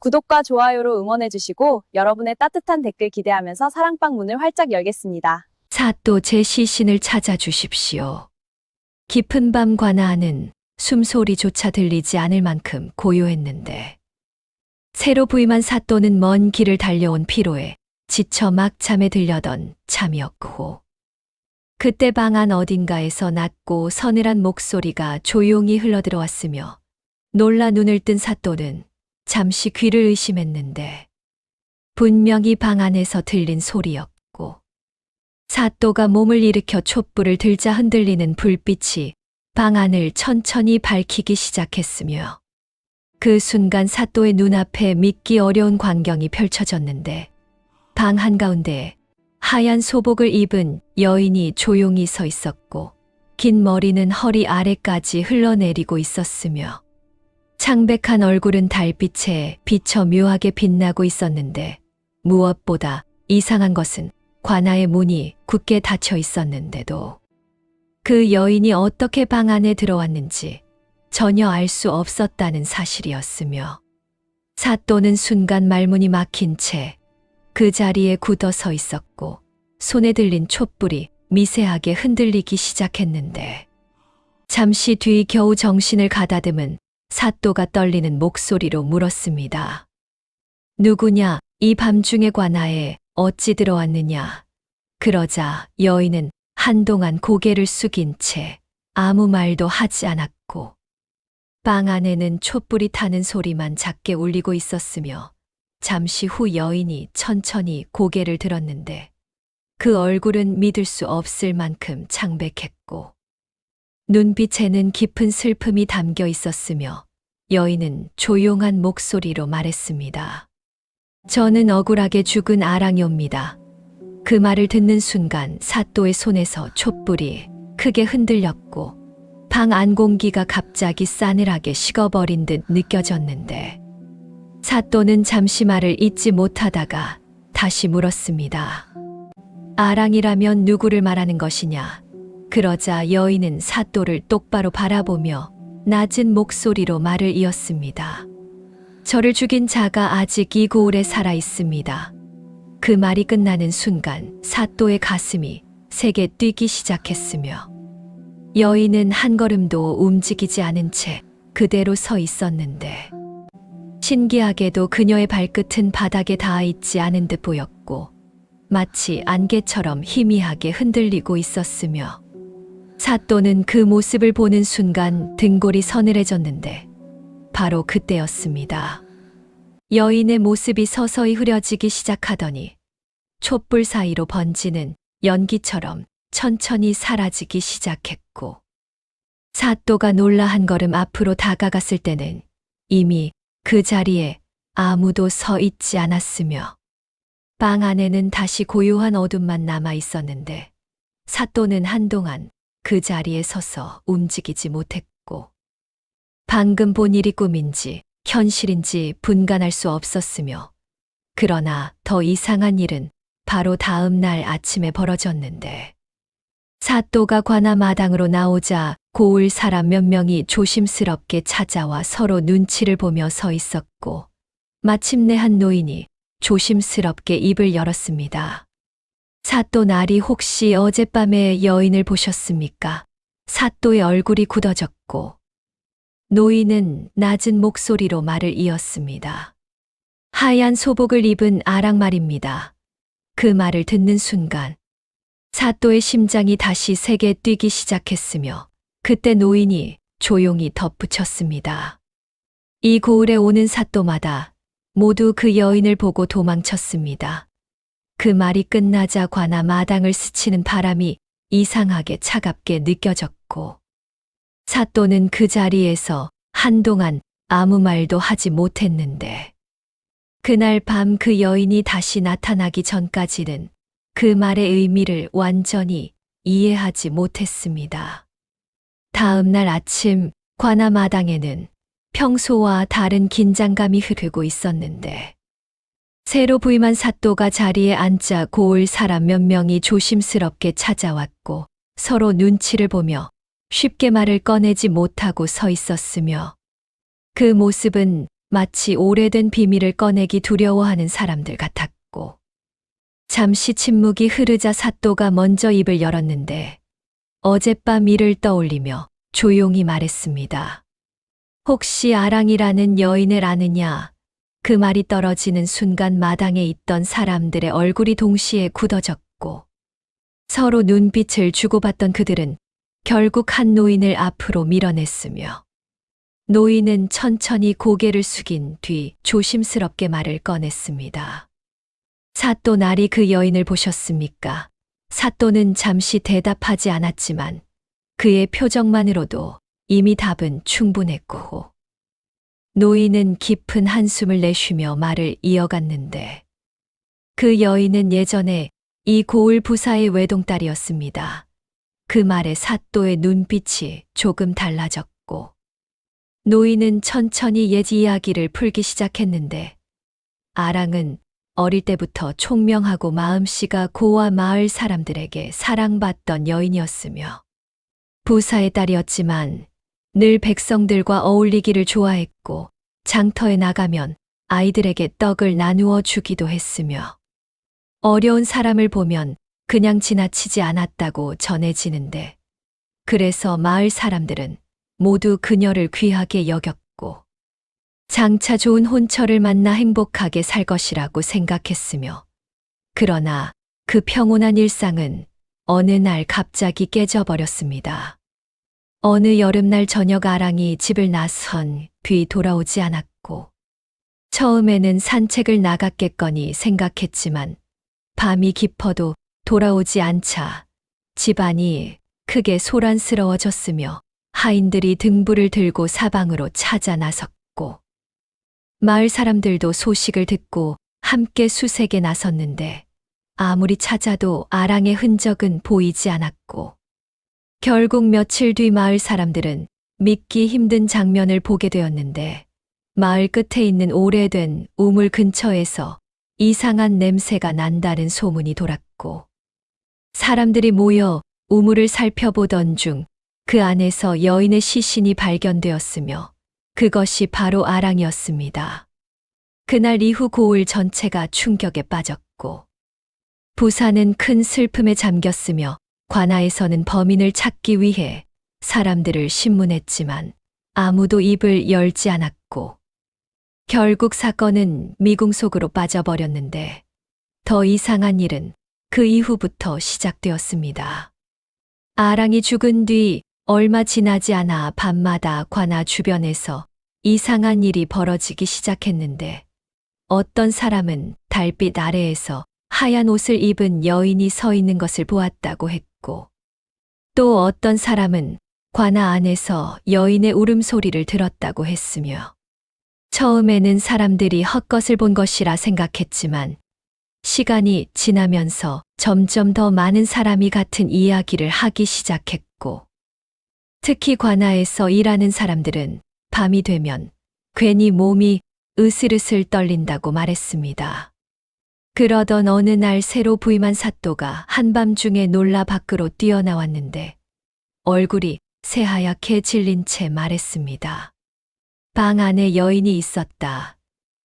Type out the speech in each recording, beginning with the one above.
구독과 좋아요로 응원해주시고 여러분의 따뜻한 댓글 기대하면서 사랑방 문을 활짝 열겠습니다. 사또 제 시신을 찾아주십시오. 깊은 밤 관아하는 숨소리조차 들리지 않을 만큼 고요했는데 새로 부임한 사또는 먼 길을 달려온 피로에 지쳐 막 잠에 들려던 참이었고 그때 방 안 어딘가에서 낮고 서늘한 목소리가 조용히 흘러들어왔으며 놀라 눈을 뜬 사또는 잠시 귀를 의심했는데 분명히 방 안에서 들린 소리였고 사또가 몸을 일으켜 촛불을 들자 흔들리는 불빛이 방 안을 천천히 밝히기 시작했으며 그 순간 사또의 눈앞에 믿기 어려운 광경이 펼쳐졌는데 방 한가운데 하얀 소복을 입은 여인이 조용히 서 있었고 긴 머리는 허리 아래까지 흘러내리고 있었으며 창백한 얼굴은 달빛에 비쳐 묘하게 빛나고 있었는데 무엇보다 이상한 것은 관아의 문이 굳게 닫혀 있었는데도 그 여인이 어떻게 방 안에 들어왔는지 전혀 알 수 없었다는 사실이었으며 사또는 순간 말문이 막힌 채 그 자리에 굳어 서 있었고 손에 들린 촛불이 미세하게 흔들리기 시작했는데 잠시 뒤 겨우 정신을 가다듬은 사또가 떨리는 목소리로 물었습니다. 누구냐? 이 밤중에 관아에 어찌 들어왔느냐? 그러자 여인은 한동안 고개를 숙인 채 아무 말도 하지 않았고 방 안에는 촛불이 타는 소리만 작게 울리고 있었으며 잠시 후 여인이 천천히 고개를 들었는데 그 얼굴은 믿을 수 없을 만큼 창백했고 눈빛에는 깊은 슬픔이 담겨 있었으며 여인은 조용한 목소리로 말했습니다. 저는 억울하게 죽은 아랑이옵니다. 그 말을 듣는 순간 사또의 손에서 촛불이 크게 흔들렸고 방 안 공기가 갑자기 싸늘하게 식어버린 듯 느껴졌는데 사또는 잠시 말을 잇지 못하다가 다시 물었습니다. 아랑이라면 누구를 말하는 것이냐? 그러자 여인은 사또를 똑바로 바라보며 낮은 목소리로 말을 이었습니다. 저를 죽인 자가 아직 이 고을에 살아 있습니다. 그 말이 끝나는 순간 사또의 가슴이 세게 뛰기 시작했으며 여인은 한 걸음도 움직이지 않은 채 그대로 서 있었는데 신기하게도 그녀의 발끝은 바닥에 닿아 있지 않은 듯 보였고 마치 안개처럼 희미하게 흔들리고 있었으며 사또는 그 모습을 보는 순간 등골이 서늘해졌는데 바로 그때였습니다. 여인의 모습이 서서히 흐려지기 시작하더니 촛불 사이로 번지는 연기처럼 천천히 사라지기 시작했고 사또가 놀라 한 걸음 앞으로 다가갔을 때는 이미 그 자리에 아무도 서 있지 않았으며 방 안에는 다시 고요한 어둠만 남아 있었는데 사또는 한동안 그 자리에 서서 움직이지 못했고 방금 본 일이 꿈인지 현실인지 분간할 수 없었으며 그러나 더 이상한 일은 바로 다음 날 아침에 벌어졌는데 사또가 관아 마당으로 나오자 고을 사람 몇 명이 조심스럽게 찾아와 서로 눈치를 보며 서 있었고 마침내 한 노인이 조심스럽게 입을 열었습니다. 사또 나리 혹시 어젯밤에 여인을 보셨습니까? 사또의 얼굴이 굳어졌고 노인은 낮은 목소리로 말을 이었습니다. 하얀 소복을 입은 아랑 말입니다. 그 말을 듣는 순간 사또의 심장이 다시 세게 뛰기 시작했으며 그때 노인이 조용히 덧붙였습니다. 이 고을에 오는 사또마다 모두 그 여인을 보고 도망쳤습니다. 그 말이 끝나자 관아 마당을 스치는 바람이 이상하게 차갑게 느껴졌고 사또는 그 자리에서 한동안 아무 말도 하지 못했는데 그날 밤 그 여인이 다시 나타나기 전까지는 그 말의 의미를 완전히 이해하지 못했습니다. 다음 날 아침 관아 마당에는 평소와 다른 긴장감이 흐르고 있었는데 새로 부임한 사또가 자리에 앉자 고을 사람 몇 명이 조심스럽게 찾아왔고 서로 눈치를 보며 쉽게 말을 꺼내지 못하고 서 있었으며 그 모습은 마치 오래된 비밀을 꺼내기 두려워하는 사람들 같았고, 잠시 침묵이 흐르자 사또가 먼저 입을 열었는데, 어젯밤 일을 떠올리며 조용히 말했습니다. 혹시 아랑이라는 여인을 아느냐? 그 말이 떨어지는 순간 마당에 있던 사람들의 얼굴이 동시에 굳어졌고, 서로 눈빛을 주고받던 그들은 결국 한 노인을 앞으로 밀어냈으며, 노인은 천천히 고개를 숙인 뒤 조심스럽게 말을 꺼냈습니다. 사또 날이 그 여인을 보셨습니까? 사또는 잠시 대답하지 않았지만 그의 표정만으로도 이미 답은 충분했고, 노인은 깊은 한숨을 내쉬며 말을 이어갔는데, 그 여인은 예전에 이 고을 부사의 외동딸이었습니다. 그 말에 사또의 눈빛이 조금 달라졌고, 노인은 천천히 옛 이야기를 풀기 시작했는데, 아랑은 어릴 때부터 총명하고 마음씨가 고와 마을 사람들에게 사랑받던 여인이었으며, 부사의 딸이었지만 늘 백성들과 어울리기를 좋아했고, 장터에 나가면 아이들에게 떡을 나누어 주기도 했으며, 어려운 사람을 보면 그냥 지나치지 않았다고 전해지는데, 그래서 마을 사람들은 모두 그녀를 귀하게 여겼고, 장차 좋은 혼처를 만나 행복하게 살 것이라고 생각했으며, 그러나 그 평온한 일상은 어느 날 갑자기 깨져버렸습니다. 어느 여름날 저녁 아랑이 집을 나선 뒤 돌아오지 않았고, 처음에는 산책을 나갔겠거니 생각했지만 밤이 깊어도 돌아오지 않자 집안이 크게 소란스러워졌으며, 하인들이 등불을 들고 사방으로 찾아 나섰고, 마을 사람들도 소식을 듣고 함께 수색에 나섰는데, 아무리 찾아도 아랑의 흔적은 보이지 않았고, 결국 며칠 뒤 마을 사람들은 믿기 힘든 장면을 보게 되었는데, 마을 끝에 있는 오래된 우물 근처에서 이상한 냄새가 난다는 소문이 돌았고, 사람들이 모여 우물을 살펴보던 중 그 안에서 여인의 시신이 발견되었으며, 그것이 바로 아랑이었습니다. 그날 이후 고을 전체가 충격에 빠졌고, 부사는 큰 슬픔에 잠겼으며, 관아에서는 범인을 찾기 위해 사람들을 신문했지만 아무도 입을 열지 않았고, 결국 사건은 미궁 속으로 빠져버렸는데, 더 이상한 일은 그 이후부터 시작되었습니다. 아랑이 죽은 뒤 얼마 지나지 않아 밤마다 관아 주변에서 이상한 일이 벌어지기 시작했는데, 어떤 사람은 달빛 아래에서 하얀 옷을 입은 여인이 서 있는 것을 보았다고 했고, 또 어떤 사람은 관아 안에서 여인의 울음소리를 들었다고 했으며, 처음에는 사람들이 헛것을 본 것이라 생각했지만 시간이 지나면서 점점 더 많은 사람이 같은 이야기를 하기 시작했고, 특히 관아에서 일하는 사람들은 밤이 되면 괜히 몸이 으슬으슬 떨린다고 말했습니다. 그러던 어느 날 새로 부임한 사또가 한밤중에 놀라 밖으로 뛰어나왔는데, 얼굴이 새하얗게 질린 채 말했습니다. 방 안에 여인이 있었다.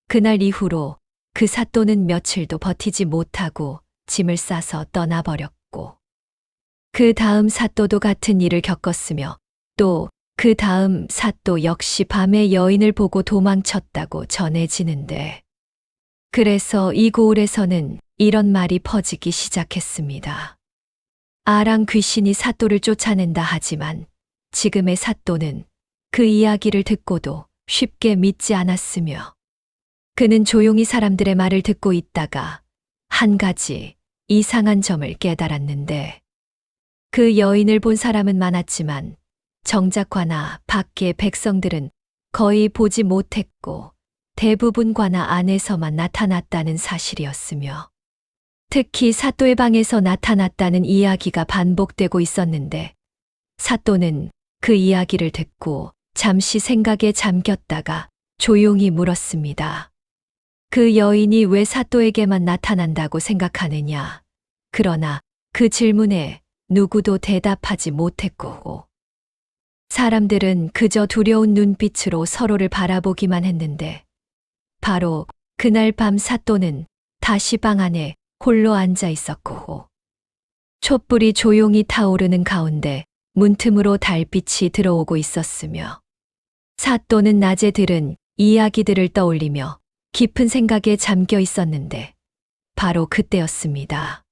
그날 이후로 그 사또는 며칠도 버티지 못하고 짐을 싸서 떠나버렸고, 그 다음 사또도 같은 일을 겪었으며, 또 그 다음 사또 역시 밤에 여인을 보고 도망쳤다고 전해지는데, 그래서 이 고을에서는 이런 말이 퍼지기 시작했습니다. 아랑 귀신이 사또를 쫓아낸다 하지만 지금의 사또는 그 이야기를 듣고도 쉽게 믿지 않았으며, 그는 조용히 사람들의 말을 듣고 있다가 한 가지 이상한 점을 깨달았는데, 그 여인을 본 사람은 많았지만 정작 관아 밖의 백성들은 거의 보지 못했고, 대부분 관아 안에서만 나타났다는 사실이었으며, 특히 사또의 방에서 나타났다는 이야기가 반복되고 있었는데, 사또는 그 이야기를 듣고 잠시 생각에 잠겼다가 조용히 물었습니다. 그 여인이 왜 사또에게만 나타난다고 생각하느냐? 그러나 그 질문에 누구도 대답하지 못했고, 사람들은 그저 두려운 눈빛으로 서로를 바라보기만 했는데, 바로 그날 밤 사또는 다시 방 안에 홀로 앉아 있었고, 촛불이 조용히 타오르는 가운데 문틈으로 달빛이 들어오고 있었으며, 사또는 낮에 들은 이야기들을 떠올리며 깊은 생각에 잠겨 있었는데, 바로 그때였습니다.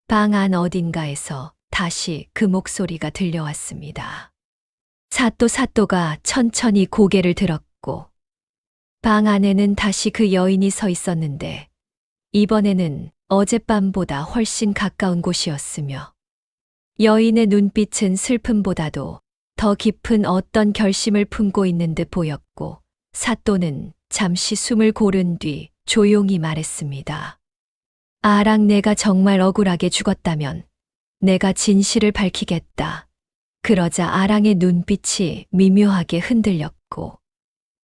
방 안 어딘가에서 다시 그 목소리가 들려왔습니다. 사또가 천천히 고개를 들었고, 방 안에는 다시 그 여인이 서 있었는데, 이번에는 어젯밤보다 훨씬 가까운 곳이었으며, 여인의 눈빛은 슬픔보다도 더 깊은 어떤 결심을 품고 있는 듯 보였고, 사또는 잠시 숨을 고른 뒤 조용히 말했습니다. 아랑, 내가 정말 억울하게 죽었다면 내가 진실을 밝히겠다. 그러자 아랑의 눈빛이 미묘하게 흔들렸고,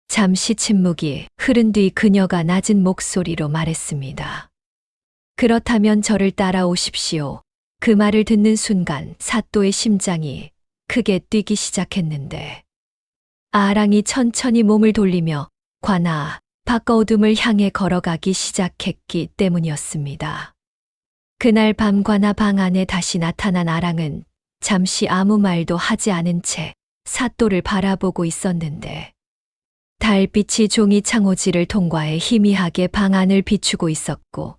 잠시 침묵이 흐른 뒤 그녀가 낮은 목소리로 말했습니다. 그렇다면 저를 따라오십시오. 그 말을 듣는 순간 사또의 심장이 크게 뛰기 시작했는데, 아랑이 천천히 몸을 돌리며 관아 밖 어둠을 향해 걸어가기 시작했기 때문이었습니다. 그날 밤 관아 방 안에 다시 나타난 아랑은 잠시 아무 말도 하지 않은 채 사또를 바라보고 있었는데, 달빛이 종이 창호지를 통과해 희미하게 방 안을 비추고 있었고,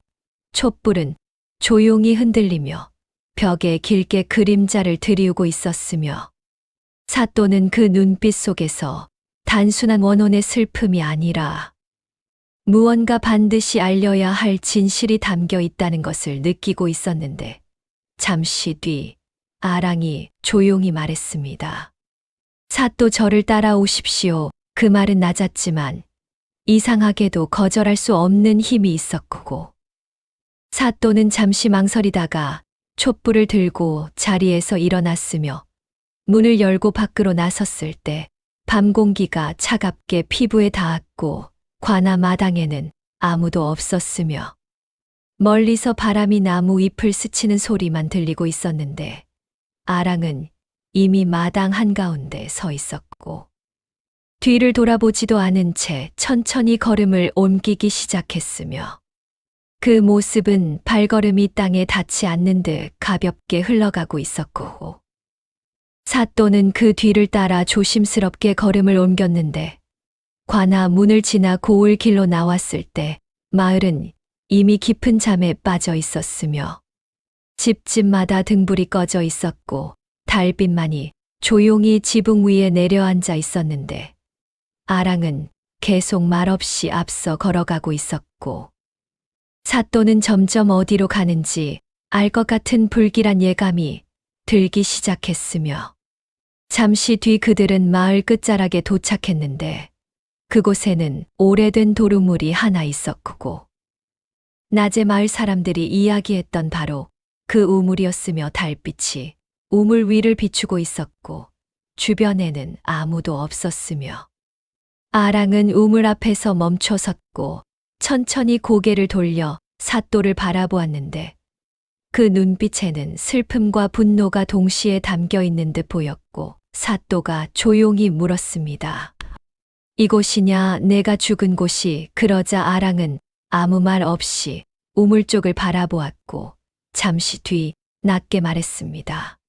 촛불은 조용히 흔들리며 벽에 길게 그림자를 들이우고 있었으며, 사또는 그 눈빛 속에서 단순한 원혼의 슬픔이 아니라 무언가 반드시 알려야 할 진실이 담겨 있다는 것을 느끼고 있었는데, 잠시 뒤 아랑이 조용히 말했습니다. 사또, 저를 따라오십시오. 그 말은 낮았지만 이상하게도 거절할 수 없는 힘이 있었고, 사또는 잠시 망설이다가 촛불을 들고 자리에서 일어났으며, 문을 열고 밖으로 나섰을 때 밤 공기가 차갑게 피부에 닿았고, 관아 마당에는 아무도 없었으며, 멀리서 바람이 나무 잎을 스치는 소리만 들리고 있었는데, 아랑은 이미 마당 한가운데 서 있었고, 뒤를 돌아보지도 않은 채 천천히 걸음을 옮기기 시작했으며, 그 모습은 발걸음이 땅에 닿지 않는 듯 가볍게 흘러가고 있었고, 사또는 그 뒤를 따라 조심스럽게 걸음을 옮겼는데, 관아 문을 지나 고을 길로 나왔을 때 마을은 이미 깊은 잠에 빠져 있었으며, 집집마다 등불이 꺼져 있었고 달빛만이 조용히 지붕 위에 내려앉아 있었는데, 아랑은 계속 말없이 앞서 걸어가고 있었고, 사또는 점점 어디로 가는지 알 것 같은 불길한 예감이 들기 시작했으며, 잠시 뒤 그들은 마을 끝자락에 도착했는데, 그곳에는 오래된 도루묵이 하나 있었고, 낮에 마을 사람들이 이야기했던 바로 그 우물이었으며, 달빛이 우물 위를 비추고 있었고 주변에는 아무도 없었으며, 아랑은 우물 앞에서 멈춰 섰고 천천히 고개를 돌려 사또를 바라보았는데, 그 눈빛에는 슬픔과 분노가 동시에 담겨 있는 듯 보였고, 사또가 조용히 물었습니다. 이곳이냐, 내가 죽은 곳이? 그러자 아랑은 아무 말 없이 우물 쪽을 바라보았고, 잠시 뒤 낮게 말했습니다.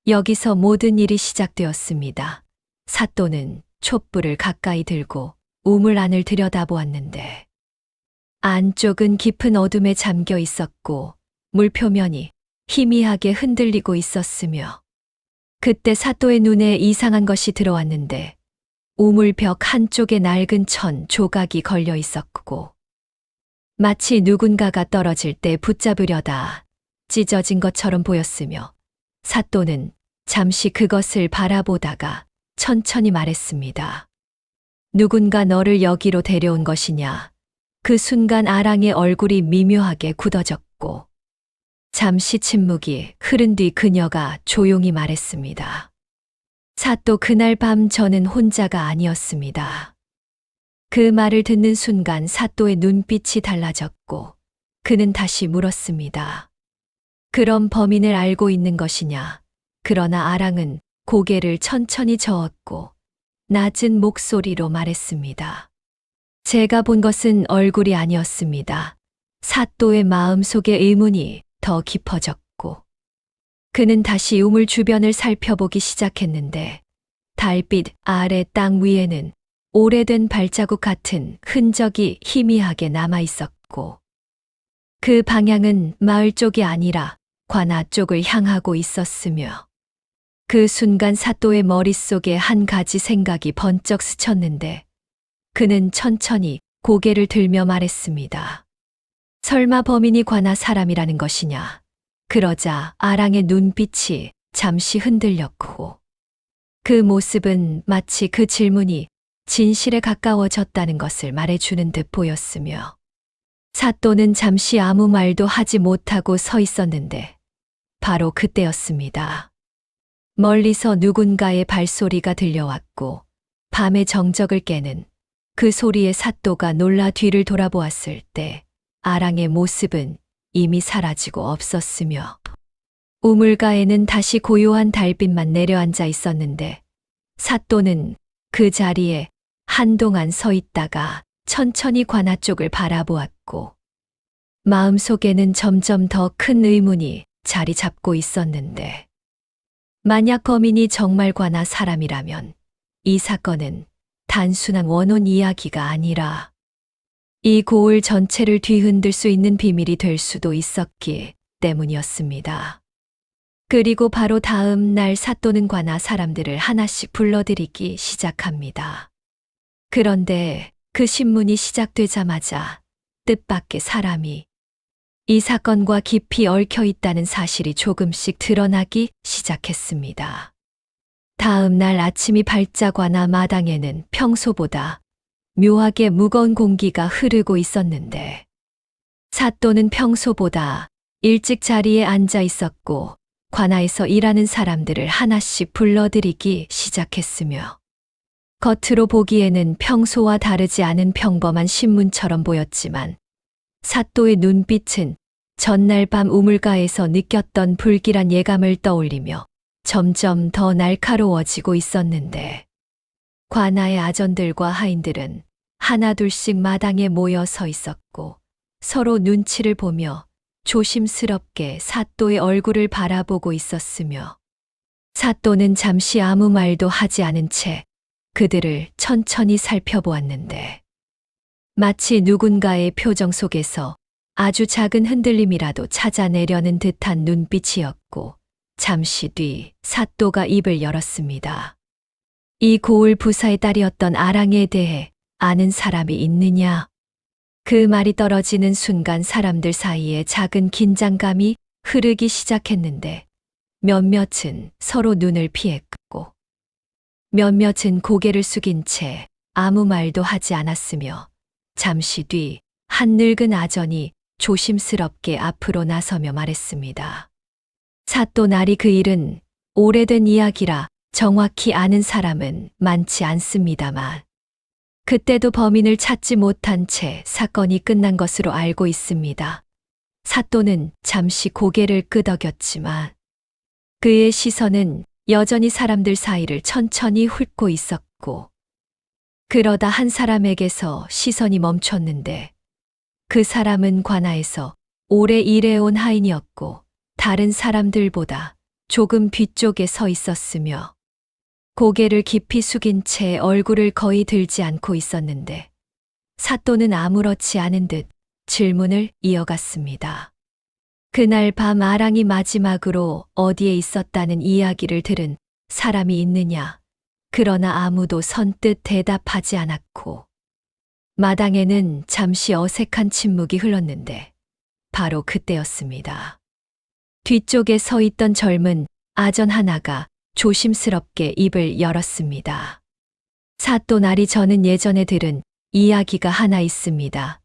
여기서 모든 일이 시작되었습니다. 사또는 촛불을 가까이 들고 우물 안을 들여다보았는데, 안쪽은 깊은 어둠에 잠겨 있었고 물표면이 희미하게 흔들리고 있었으며, 그때 사또의 눈에 이상한 것이 들어왔는데, 우물벽 한쪽에 낡은 천 조각이 걸려 있었고, 마치 누군가가 떨어질 때 붙잡으려다 찢어진 것처럼 보였으며, 사또는 잠시 그것을 바라보다가 천천히 말했습니다. 누군가 너를 여기로 데려온 것이냐? 그 순간 아랑의 얼굴이 미묘하게 굳어졌고, 잠시 침묵이 흐른 뒤 그녀가 조용히 말했습니다. 사또, 그날 밤 저는 혼자가 아니었습니다. 그 말을 듣는 순간 사또의 눈빛이 달라졌고, 그는 다시 물었습니다. 그럼 범인을 알고 있는 것이냐? 그러나 아랑은 고개를 천천히 저었고 낮은 목소리로 말했습니다. 제가 본 것은 얼굴이 아니었습니다. 사또의 마음속의 의문이 더 깊어졌고, 그는 다시 우물 주변을 살펴보기 시작했는데, 달빛 아래 땅 위에는 오래된 발자국 같은 흔적이 희미하게 남아 있었고, 그 방향은 마을 쪽이 아니라 관아 쪽을 향하고 있었으며, 그 순간 사또의 머릿속에 한 가지 생각이 번쩍 스쳤는데, 그는 천천히 고개를 들며 말했습니다. 설마 범인이 관아 사람이라는 것이냐? 그러자 아랑의 눈빛이 잠시 흔들렸고, 그 모습은 마치 그 질문이 진실에 가까워졌다는 것을 말해주는 듯 보였으며, 사또는 잠시 아무 말도 하지 못하고 서 있었는데, 바로 그때였습니다. 멀리서 누군가의 발소리가 들려왔고, 밤의 정적을 깨는 그 소리에 사또가 놀라 뒤를 돌아보았을 때, 아랑의 모습은 이미 사라지고 없었으며, 우물가에는 다시 고요한 달빛만 내려앉아 있었는데, 사또는 그 자리에 한동안 서 있다가 천천히 관아 쪽을 바라보았고, 마음속에는 점점 더 큰 의문이 자리 잡고 있었는데, 만약 범인이 정말 관아 사람이라면 이 사건은 단순한 원혼 이야기가 아니라 이 고을 전체를 뒤흔들 수 있는 비밀이 될 수도 있었기 때문이었습니다. 그리고 바로 다음 날 사또는 관아 사람들을 하나씩 불러들이기 시작합니다. 그런데 그 신문이 시작되자마자 뜻밖의 사람이 이 사건과 깊이 얽혀 있다는 사실이 조금씩 드러나기 시작했습니다. 다음 날 아침이 밝자 관아 마당에는 평소보다 묘하게 무거운 공기가 흐르고 있었는데, 사또는 평소보다 일찍 자리에 앉아 있었고, 관아에서 일하는 사람들을 하나씩 불러들이기 시작했으며, 겉으로 보기에는 평소와 다르지 않은 평범한 신문처럼 보였지만, 사또의 눈빛은 전날 밤 우물가에서 느꼈던 불길한 예감을 떠올리며 점점 더 날카로워지고 있었는데, 관아의 아전들과 하인들은 하나둘씩 마당에 모여 서 있었고, 서로 눈치를 보며 조심스럽게 사또의 얼굴을 바라보고 있었으며, 사또는 잠시 아무 말도 하지 않은 채 그들을 천천히 살펴보았는데, 마치 누군가의 표정 속에서 아주 작은 흔들림이라도 찾아내려는 듯한 눈빛이었고, 잠시 뒤 사또가 입을 열었습니다. 이 고을 부사의 딸이었던 아랑에 대해 아는 사람이 있느냐? 그 말이 떨어지는 순간 사람들 사이에 작은 긴장감이 흐르기 시작했는데, 몇몇은 서로 눈을 피했고, 몇몇은 고개를 숙인 채 아무 말도 하지 않았으며, 잠시 뒤 한 늙은 아전이 조심스럽게 앞으로 나서며 말했습니다. 사또 나리 그 일은 오래된 이야기라 정확히 아는 사람은 많지 않습니다만, 그때도 범인을 찾지 못한 채 사건이 끝난 것으로 알고 있습니다. 사또는 잠시 고개를 끄덕였지만, 그의 시선은 여전히 사람들 사이를 천천히 훑고 있었고, 그러다 한 사람에게서 시선이 멈췄는데, 그 사람은 관아에서 오래 일해온 하인이었고, 다른 사람들보다 조금 뒤쪽에 서 있었으며, 고개를 깊이 숙인 채 얼굴을 거의 들지 않고 있었는데, 사또는 아무렇지 않은 듯 질문을 이어갔습니다. 그날 밤 아랑이 마지막으로 어디에 있었다는 이야기를 들은 사람이 있느냐? 그러나 아무도 선뜻 대답하지 않았고, 마당에는 잠시 어색한 침묵이 흘렀는데, 바로 그때였습니다. 뒤쪽에 서 있던 젊은 아전 하나가 조심스럽게 입을 열었습니다. 사또 나리, 저는 예전에 들은 이야기가 하나 있습니다.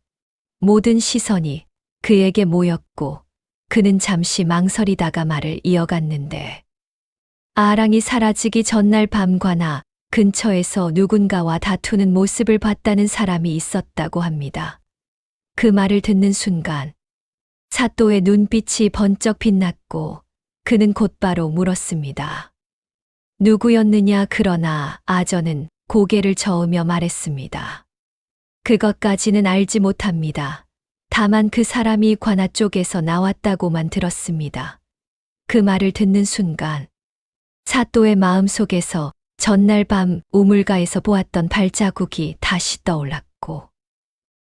모든 시선이 그에게 모였고, 그는 잠시 망설이다가 말을 이어갔는데, 아랑이 사라지기 전날 밤 관아 근처에서 누군가와 다투는 모습을 봤다는 사람이 있었다고 합니다. 그 말을 듣는 순간 사또의 눈빛이 번쩍 빛났고, 그는 곧바로 물었습니다. 누구였느냐? 그러나 아전은 고개를 저으며 말했습니다. 그것까지는 알지 못합니다. 다만 그 사람이 관아 쪽에서 나왔다고만 들었습니다. 그 말을 듣는 순간 사또의 마음속에서 전날 밤 우물가에서 보았던 발자국이 다시 떠올랐고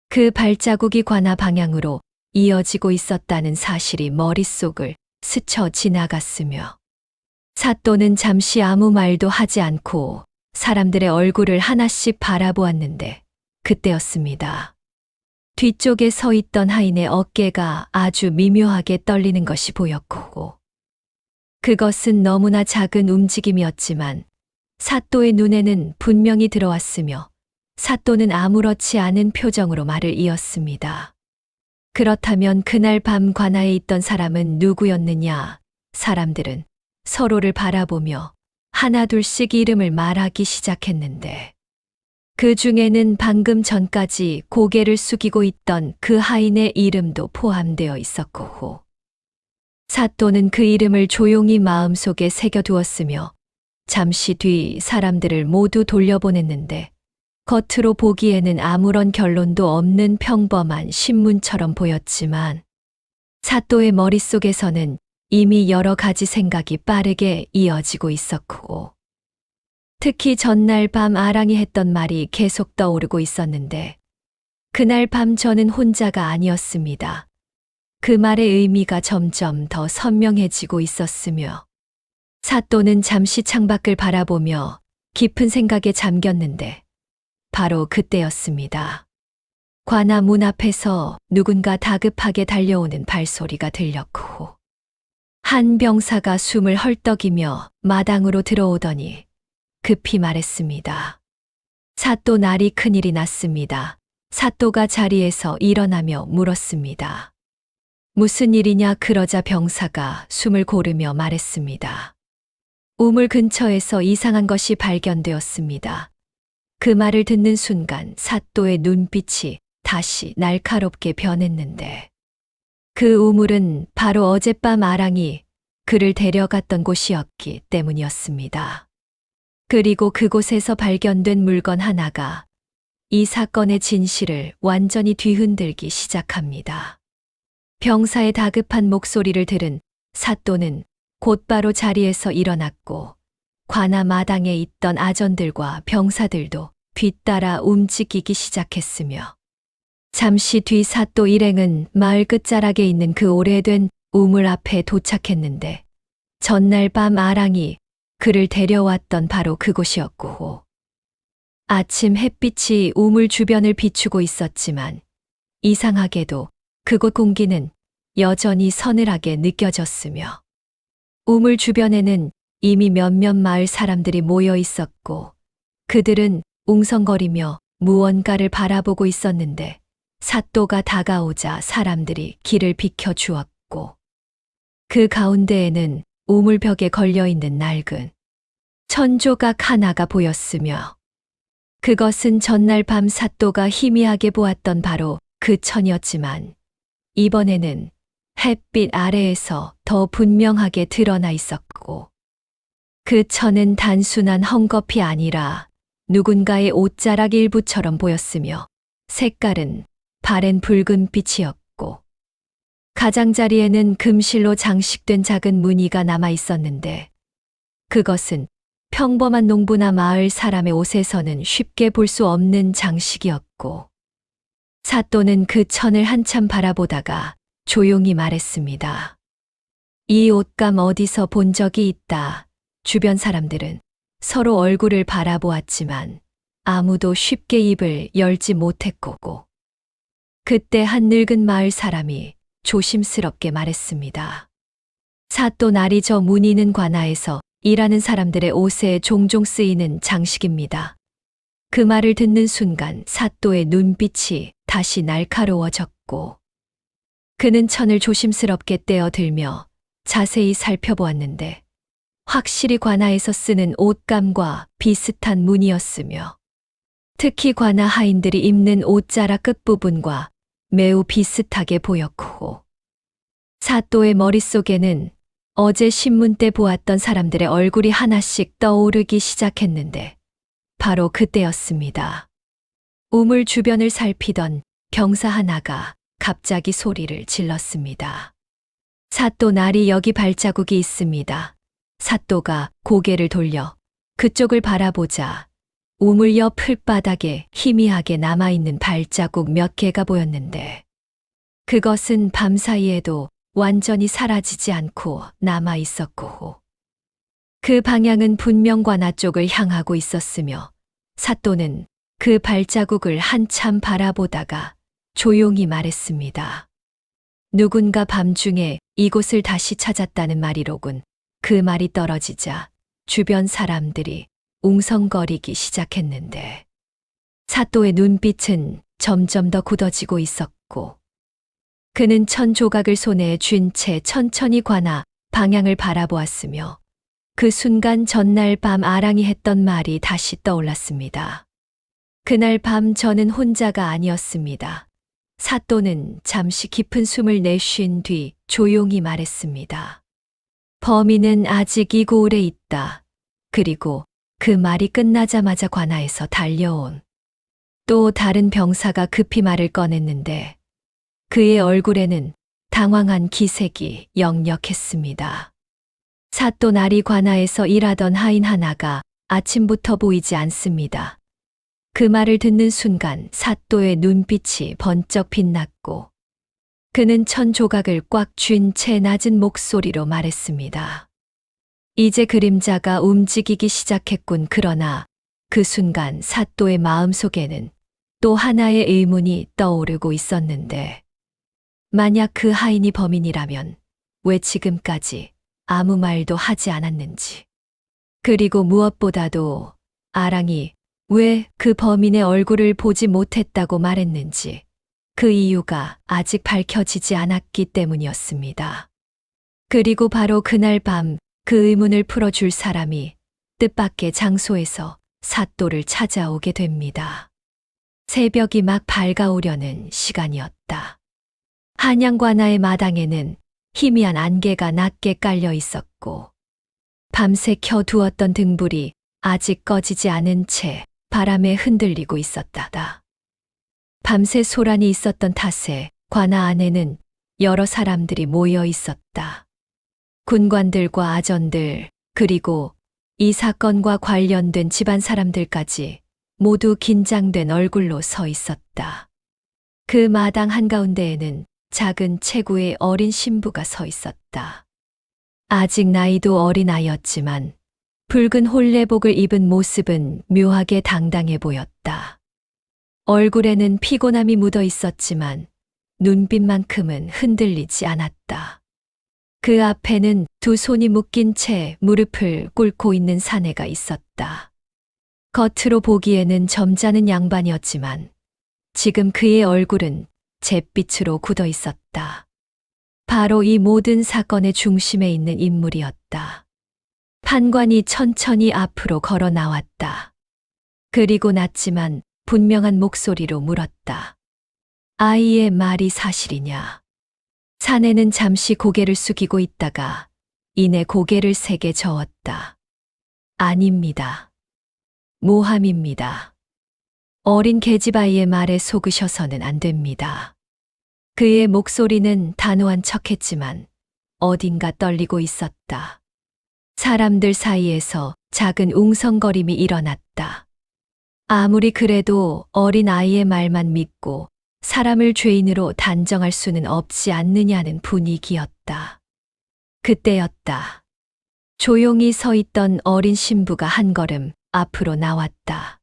그 발자국이 관아 방향으로 이어지고 있었다는 사실이 머릿속을 스쳐 지나갔으며 사또는 잠시 아무 말도 하지 않고 사람들의 얼굴을 하나씩 바라보았는데 그때였습니다. 뒤쪽에 서 있던 하인의 어깨가 아주 미묘하게 떨리는 것이 보였고 그것은 너무나 작은 움직임이었지만 사또의 눈에는 분명히 들어왔으며 사또는 아무렇지 않은 표정으로 말을 이었습니다. 그렇다면 그날 밤 관아에 있던 사람은 누구였느냐? 사람들은 서로를 바라보며 하나둘씩 이름을 말하기 시작했는데 그 중에는 방금 전까지 고개를 숙이고 있던 그 하인의 이름도 포함되어 있었고 사또는 그 이름을 조용히 마음속에 새겨두었으며 잠시 뒤 사람들을 모두 돌려보냈는데 겉으로 보기에는 아무런 결론도 없는 평범한 신문처럼 보였지만 사또의 머릿속에서는 이미 여러 가지 생각이 빠르게 이어지고 있었고 특히 전날 밤 아랑이 했던 말이 계속 떠오르고 있었는데 그날 밤 저는 혼자가 아니었습니다. 그 말의 의미가 점점 더 선명해지고 있었으며 사또는 잠시 창밖을 바라보며 깊은 생각에 잠겼는데 바로 그때였습니다. 관아 문 앞에서 누군가 다급하게 달려오는 발소리가 들렸고 한 병사가 숨을 헐떡이며 마당으로 들어오더니 급히 말했습니다. 사또 날이 큰일이 났습니다. 사또가 자리에서 일어나며 물었습니다. 무슨 일이냐? 그러자 병사가 숨을 고르며 말했습니다. 우물 근처에서 이상한 것이 발견되었습니다. 그 말을 듣는 순간 사또의 눈빛이 다시 날카롭게 변했는데 그 우물은 바로 어젯밤 아랑이 그를 데려갔던 곳이었기 때문이었습니다. 그리고 그곳에서 발견된 물건 하나가 이 사건의 진실을 완전히 뒤흔들기 시작합니다. 병사의 다급한 목소리를 들은 사또는 곧바로 자리에서 일어났고 관아 마당에 있던 아전들과 병사들도 뒤따라 움직이기 시작했으며 잠시 뒤 사또 일행은 마을 끝자락에 있는 그 오래된 우물 앞에 도착했는데 전날 밤 아랑이 그를 데려왔던 바로 그곳이었고 아침 햇빛이 우물 주변을 비추고 있었지만 이상하게도 그곳 공기는 여전히 서늘하게 느껴졌으며 우물 주변에는 이미 몇몇 마을 사람들이 모여 있었고 그들은 웅성거리며 무언가를 바라보고 있었는데 사또가 다가오자 사람들이 길을 비켜주었고 그 가운데에는 우물벽에 걸려있는 낡은 천조각 하나가 보였으며 그것은 전날 밤 사또가 희미하게 보았던 바로 그 천이었지만 이번에는 햇빛 아래에서 더 분명하게 드러나 있었고 그 천은 단순한 헝겊이 아니라 누군가의 옷자락 일부처럼 보였으며 색깔은 바랜 붉은 빛이었고 가장자리에는 금실로 장식된 작은 무늬가 남아 있었는데 그것은 평범한 농부나 마을 사람의 옷에서는 쉽게 볼 수 없는 장식이었고 사또는 그 천을 한참 바라보다가 조용히 말했습니다. 이 옷감 어디서 본 적이 있다. 주변 사람들은 서로 얼굴을 바라보았지만 아무도 쉽게 입을 열지 못했고 그때 한 늙은 마을 사람이 조심스럽게 말했습니다. 사또 날이 저 무늬는 관아에서 일하는 사람들의 옷에 종종 쓰이는 장식입니다. 그 말을 듣는 순간 사또의 눈빛이 다시 날카로워졌고 그는 천을 조심스럽게 떼어들며 자세히 살펴보았는데 확실히 관아에서 쓰는 옷감과 비슷한 무늬였으며 특히 관아 하인들이 입는 옷자락 끝부분과 매우 비슷하게 보였고 사또의 머릿속에는 어제 신문 때 보았던 사람들의 얼굴이 하나씩 떠오르기 시작했는데 바로 그때였습니다. 우물 주변을 살피던 병사 하나가 갑자기 소리를 질렀습니다. 사또 나리 여기 발자국이 있습니다. 사또가 고개를 돌려 그쪽을 바라보자 우물 옆 흙바닥에 희미하게 남아있는 발자국 몇 개가 보였는데 그것은 밤사이에도 완전히 사라지지 않고 남아 있었고 그 방향은 분명 관아 쪽을 향하고 있었으며 사또는 그 발자국을 한참 바라보다가 조용히 말했습니다. 누군가 밤중에 이곳을 다시 찾았다는 말이로군. 그 말이 떨어지자 주변 사람들이 웅성거리기 시작했는데 사또의 눈빛은 점점 더 굳어지고 있었고 그는 천 조각을 손에 쥔 채 천천히 관아 방향을 바라보았으며 그 순간 전날 밤 아랑이 했던 말이 다시 떠올랐습니다. 그날 밤 저는 혼자가 아니었습니다. 사또는 잠시 깊은 숨을 내쉰 뒤 조용히 말했습니다. 범인은 아직 이 고을에 있다. 그리고 그 말이 끝나자마자 관아에서 달려온 또 다른 병사가 급히 말을 꺼냈는데 그의 얼굴에는 당황한 기색이 역력했습니다. 사또 날이 관아에서 일하던 하인 하나가 아침부터 보이지 않습니다. 그 말을 듣는 순간 사또의 눈빛이 번쩍 빛났고 그는 천 조각을 꽉 쥔 채 낮은 목소리로 말했습니다. 이제 그림자가 움직이기 시작했군. 그러나 그 순간 사또의 마음속에는 또 하나의 의문이 떠오르고 있었는데 만약 그 하인이 범인이라면 왜 지금까지 아무 말도 하지 않았는지 그리고 무엇보다도 아랑이 왜 그 범인의 얼굴을 보지 못했다고 말했는지 그 이유가 아직 밝혀지지 않았기 때문이었습니다. 그리고 바로 그날 밤 그 의문을 풀어줄 사람이 뜻밖의 장소에서 사또를 찾아오게 됩니다. 새벽이 막 밝아오려는 시간이었다. 한양관아의 마당에는 희미한 안개가 낮게 깔려 있었고 밤새 켜두었던 등불이 아직 꺼지지 않은 채 바람에 흔들리고 있었다. 밤새 소란이 있었던 탓에 관아 안에는 여러 사람들이 모여 있었다. 군관들과 아전들, 그리고 이 사건과 관련된 집안 사람들까지 모두 긴장된 얼굴로 서 있었다. 그 마당 한가운데에는 작은 체구의 어린 신부가 서 있었다. 아직 나이도 어린 아이였지만 붉은 혼례복을 입은 모습은 묘하게 당당해 보였다. 얼굴에는 피곤함이 묻어 있었지만 눈빛만큼은 흔들리지 않았다. 그 앞에는 두 손이 묶인 채 무릎을 꿇고 있는 사내가 있었다. 겉으로 보기에는 점잖은 양반이었지만 지금 그의 얼굴은 잿빛으로 굳어 있었다. 바로 이 모든 사건의 중심에 있는 인물이었다. 판관이 천천히 앞으로 걸어 나왔다. 그리고 낮지만 분명한 목소리로 물었다. 아이의 말이 사실이냐? 사내는 잠시 고개를 숙이고 있다가 이내 고개를 세게 저었다. 아닙니다. 모함입니다. 어린 계집아이의 말에 속으셔서는 안 됩니다. 그의 목소리는 단호한 척했지만 어딘가 떨리고 있었다. 사람들 사이에서 작은 웅성거림이 일어났다. 아무리 그래도 어린 아이의 말만 믿고 사람을 죄인으로 단정할 수는 없지 않느냐는 분위기였다. 그때였다. 조용히 서 있던 어린 신부가 한 걸음 앞으로 나왔다.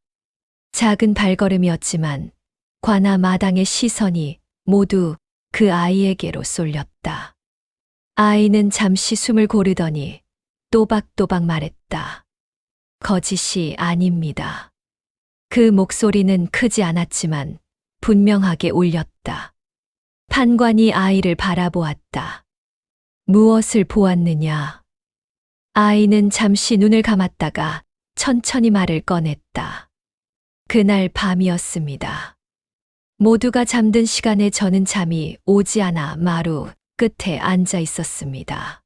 작은 발걸음이었지만 관아 마당의 시선이 모두 그 아이에게로 쏠렸다. 아이는 잠시 숨을 고르더니 또박또박 말했다. 거짓이 아닙니다. 그 목소리는 크지 않았지만 분명하게 울렸다. 판관이 아이를 바라보았다. 무엇을 보았느냐? 아이는 잠시 눈을 감았다가 천천히 말을 꺼냈다. 그날 밤이었습니다. 모두가 잠든 시간에 저는 잠이 오지 않아 마루 끝에 앉아 있었습니다.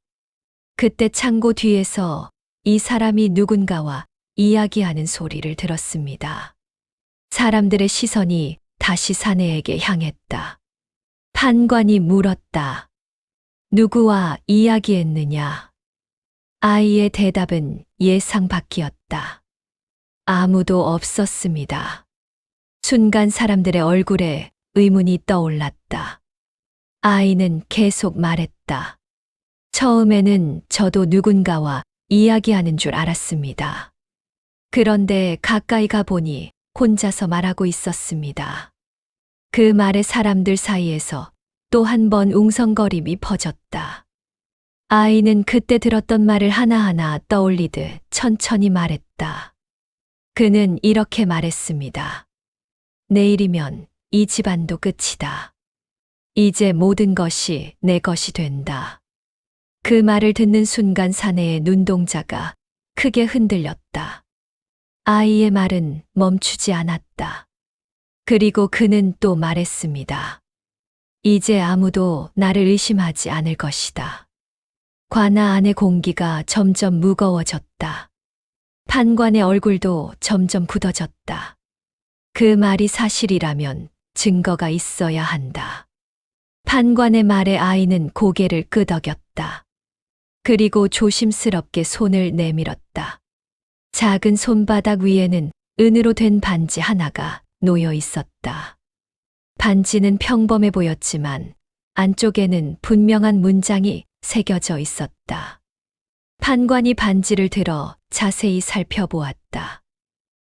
그때 창고 뒤에서 이 사람이 누군가와 이야기하는 소리를 들었습니다. 사람들의 시선이 다시 사내에게 향했다. 판관이 물었다. 누구와 이야기했느냐? 아이의 대답은 예상 밖이었다. 아무도 없었습니다. 순간 사람들의 얼굴에 의문이 떠올랐다. 아이는 계속 말했다. 처음에는 저도 누군가와 이야기하는 줄 알았습니다. 그런데 가까이 가보니 혼자서 말하고 있었습니다. 그 말에 사람들 사이에서 또 한 번 웅성거림이 퍼졌다. 아이는 그때 들었던 말을 하나하나 떠올리듯 천천히 말했다. 그는 이렇게 말했습니다. 내일이면 이 집안도 끝이다. 이제 모든 것이 내 것이 된다. 그 말을 듣는 순간 사내의 눈동자가 크게 흔들렸다. 아이의 말은 멈추지 않았다. 그리고 그는 또 말했습니다. 이제 아무도 나를 의심하지 않을 것이다. 관아 안의 공기가 점점 무거워졌다. 판관의 얼굴도 점점 굳어졌다. 그 말이 사실이라면 증거가 있어야 한다. 판관의 말에 아이는 고개를 끄덕였다. 그리고 조심스럽게 손을 내밀었다. 작은 손바닥 위에는 은으로 된 반지 하나가 놓여 있었다. 반지는 평범해 보였지만 안쪽에는 분명한 문장이 새겨져 있었다. 판관이 반지를 들어 자세히 살펴보았다.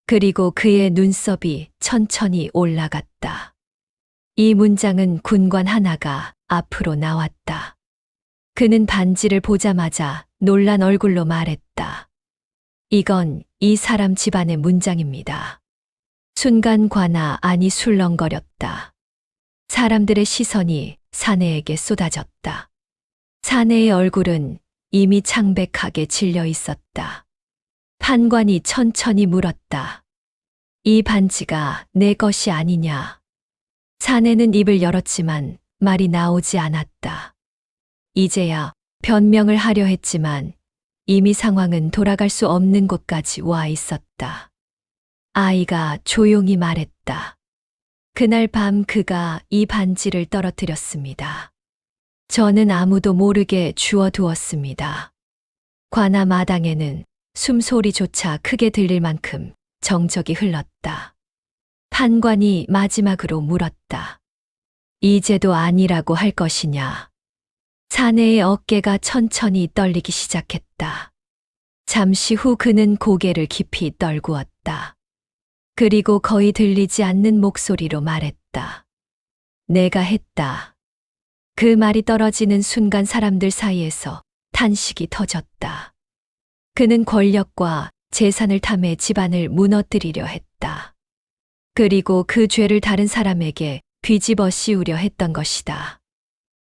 그리고 그의 눈썹이 천천히 올라갔다. 이 문장은 군관 하나가 앞으로 나왔다. 그는 반지를 보자마자 놀란 얼굴로 말했다. 이건 이 사람 집안의 문장입니다. 순간 관아 안이 술렁거렸다. 사람들의 시선이 사내에게 쏟아졌다. 사내의 얼굴은 이미 창백하게 질려 있었다. 판관이 천천히 물었다. 이 반지가 내 것이 아니냐? 사내는 입을 열었지만 말이 나오지 않았다. 이제야 변명을 하려 했지만 이미 상황은 돌아갈 수 없는 곳까지 와 있었다. 아이가 조용히 말했다. 그날 밤 그가 이 반지를 떨어뜨렸습니다. 저는 아무도 모르게 주워두었습니다. 관아 마당에는 숨소리조차 크게 들릴 만큼 정적이 흘렀다. 판관이 마지막으로 물었다. 이제도 아니라고 할 것이냐? 사내의 어깨가 천천히 떨리기 시작했다. 잠시 후 그는 고개를 깊이 떨구었다. 그리고 거의 들리지 않는 목소리로 말했다. 내가 했다. 그 말이 떨어지는 순간 사람들 사이에서 탄식이 터졌다. 그는 권력과 재산을 탐해 집안을 무너뜨리려 했다. 그리고 그 죄를 다른 사람에게 뒤집어 씌우려 했던 것이다.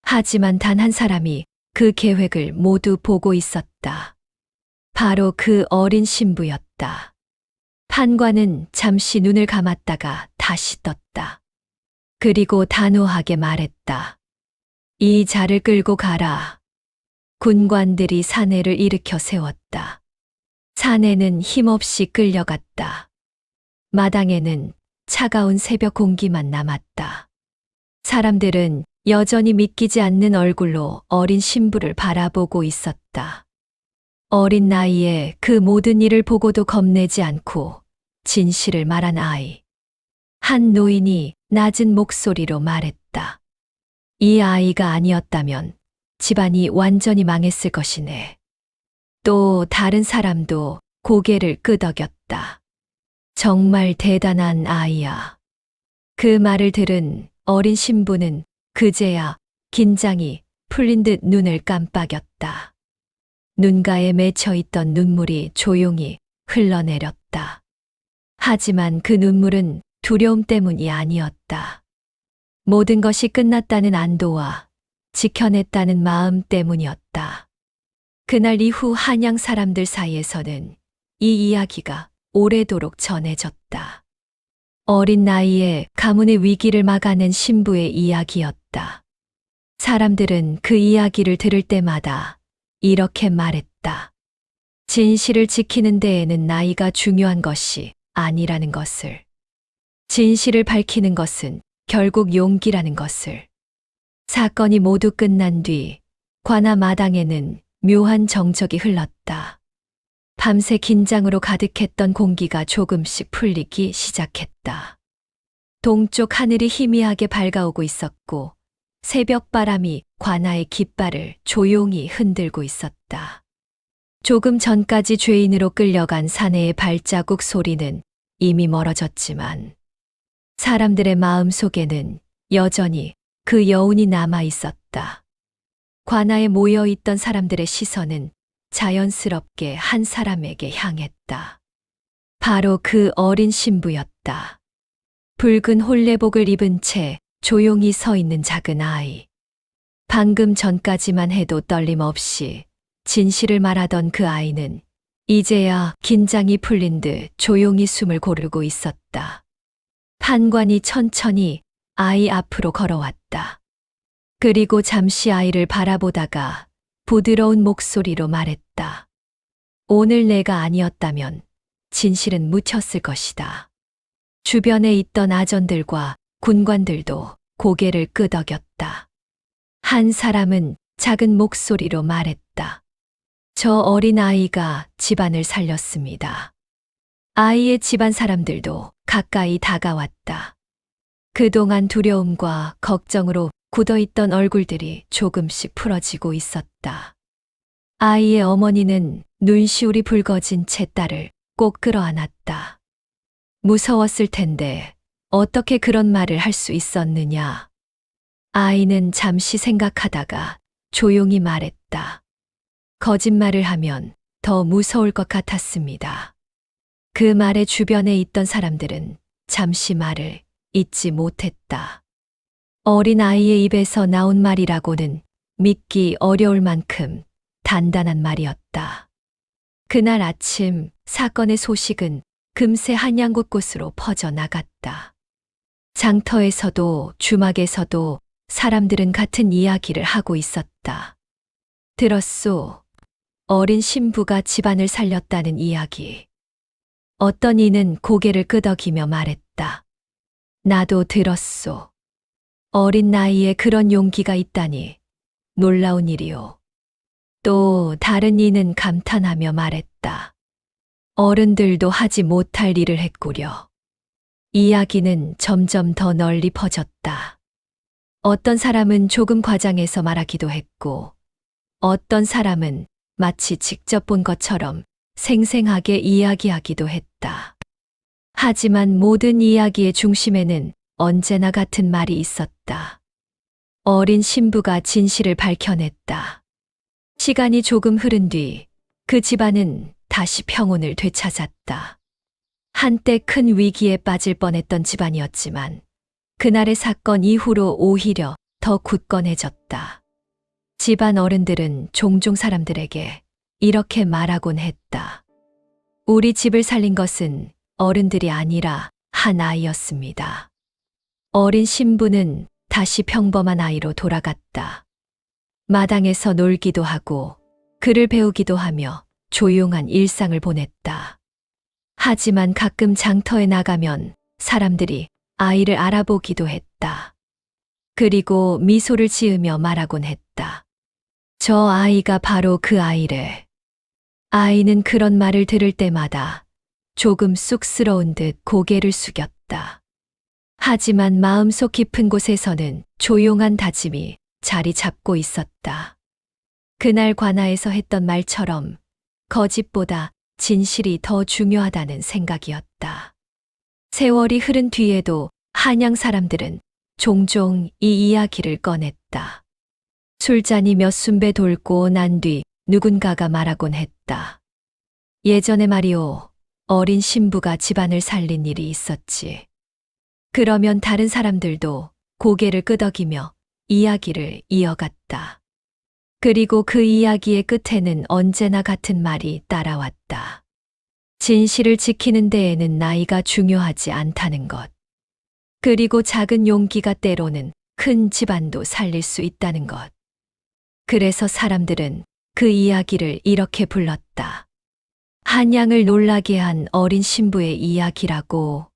하지만 단 한 사람이 그 계획을 모두 보고 있었다. 바로 그 어린 신부였다. 판관은 잠시 눈을 감았다가 다시 떴다. 그리고 단호하게 말했다. 이 자를 끌고 가라. 군관들이 사내를 일으켜 세웠다. 사내는 힘없이 끌려갔다. 마당에는 차가운 새벽 공기만 남았다. 사람들은 여전히 믿기지 않는 얼굴로 어린 신부를 바라보고 있었다. 어린 나이에 그 모든 일을 보고도 겁내지 않고 진실을 말한 아이. 한 노인이 낮은 목소리로 말했다. 이 아이가 아니었다면 집안이 완전히 망했을 것이네. 또 다른 사람도 고개를 끄덕였다. 정말 대단한 아이야. 그 말을 들은 어린 신부는 그제야 긴장이 풀린 듯 눈을 깜빡였다. 눈가에 맺혀 있던 눈물이 조용히 흘러내렸다. 하지만 그 눈물은 두려움 때문이 아니었다. 모든 것이 끝났다는 안도와 지켜냈다는 마음 때문이었다. 그날 이후 한양 사람들 사이에서는 이 이야기가 오래도록 전해졌다. 어린 나이에 가문의 위기를 막아낸 신부의 이야기였다. 사람들은 그 이야기를 들을 때마다 이렇게 말했다. 진실을 지키는 데에는 나이가 중요한 것이 아니라는 것을. 진실을 밝히는 것은 결국 용기라는 것을. 사건이 모두 끝난 뒤 관아 마당에는 묘한 정적이 흘렀다. 밤새 긴장으로 가득했던 공기가 조금씩 풀리기 시작했다. 동쪽 하늘이 희미하게 밝아오고 있었고 새벽 바람이 관아의 깃발을 조용히 흔들고 있었다. 조금 전까지 죄인으로 끌려간 사내의 발자국 소리는 이미 멀어졌지만 사람들의 마음 속에는 여전히 그 여운이 남아 있었다. 관아에 모여 있던 사람들의 시선은 자연스럽게 한 사람에게 향했다. 바로 그 어린 신부였다. 붉은 홀레복을 입은 채 조용히 서 있는 작은 아이. 방금 전까지만 해도 떨림 없이 진실을 말하던 그 아이는 이제야 긴장이 풀린 듯 조용히 숨을 고르고 있었다. 판관이 천천히 아이 앞으로 걸어왔다. 그리고 잠시 아이를 바라보다가 부드러운 목소리로 말했다. 오늘 내가 아니었다면 진실은 묻혔을 것이다. 주변에 있던 아전들과 군관들도 고개를 끄덕였다. 한 사람은 작은 목소리로 말했다. 저 어린 아이가 집안을 살렸습니다. 아이의 집안 사람들도 가까이 다가왔다. 그동안 두려움과 걱정으로 굳어있던 얼굴들이 조금씩 풀어지고 있었다. 아이의 어머니는 눈시울이 붉어진 채 딸을 꼭 끌어안았다. 무서웠을 텐데 어떻게 그런 말을 할 수 있었느냐. 아이는 잠시 생각하다가 조용히 말했다. 거짓말을 하면 더 무서울 것 같았습니다. 그 말에 주변에 있던 사람들은 잠시 말을 잇지 못했다. 어린 아이의 입에서 나온 말이라고는 믿기 어려울 만큼 단단한 말이었다. 그날 아침 사건의 소식은 금세 한양 곳곳으로 퍼져나갔다. 장터에서도 주막에서도 사람들은 같은 이야기를 하고 있었다. 들었소. 어린 신부가 집안을 살렸다는 이야기. 어떤 이는 고개를 끄덕이며 말했다. 나도 들었소. 어린 나이에 그런 용기가 있다니 놀라운 일이오. 또 다른 이는 감탄하며 말했다. 어른들도 하지 못할 일을 했구려. 이야기는 점점 더 널리 퍼졌다. 어떤 사람은 조금 과장해서 말하기도 했고, 어떤 사람은 마치 직접 본 것처럼 생생하게 이야기하기도 했다. 하지만 모든 이야기의 중심에는 언제나 같은 말이 있었다. 어린 신부가 진실을 밝혀냈다. 시간이 조금 흐른 뒤 그 집안은 다시 평온을 되찾았다. 한때 큰 위기에 빠질 뻔했던 집안이었지만 그날의 사건 이후로 오히려 더 굳건해졌다. 집안 어른들은 종종 사람들에게 이렇게 말하곤 했다. 우리 집을 살린 것은 어른들이 아니라 한 아이였습니다. 어린 신부는 다시 평범한 아이로 돌아갔다. 마당에서 놀기도 하고 글을 배우기도 하며 조용한 일상을 보냈다. 하지만 가끔 장터에 나가면 사람들이 아이를 알아보기도 했다. 그리고 미소를 지으며 말하곤 했다. 저 아이가 바로 그 아이래. 아이는 그런 말을 들을 때마다 조금 쑥스러운 듯 고개를 숙였다. 하지만 마음속 깊은 곳에서는 조용한 다짐이 자리 잡고 있었다. 그날 관아에서 했던 말처럼 거짓보다 진실이 더 중요하다는 생각이었다. 세월이 흐른 뒤에도 한양 사람들은 종종 이 이야기를 꺼냈다. 술잔이 몇 순배 돌고 난 뒤 누군가가 말하곤 했다. 예전에 말이오, 어린 신부가 집안을 살린 일이 있었지. 그러면 다른 사람들도 고개를 끄덕이며 이야기를 이어갔다. 그리고 그 이야기의 끝에는 언제나 같은 말이 따라왔다. 진실을 지키는 데에는 나이가 중요하지 않다는 것. 그리고 작은 용기가 때로는 큰 집안도 살릴 수 있다는 것. 그래서 사람들은 그 이야기를 이렇게 불렀다. 한양을 놀라게 한 어린 신부의 이야기라고.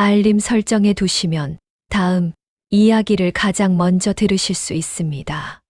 알림 설정해 두시면 다음 이야기를 가장 먼저 들으실 수 있습니다.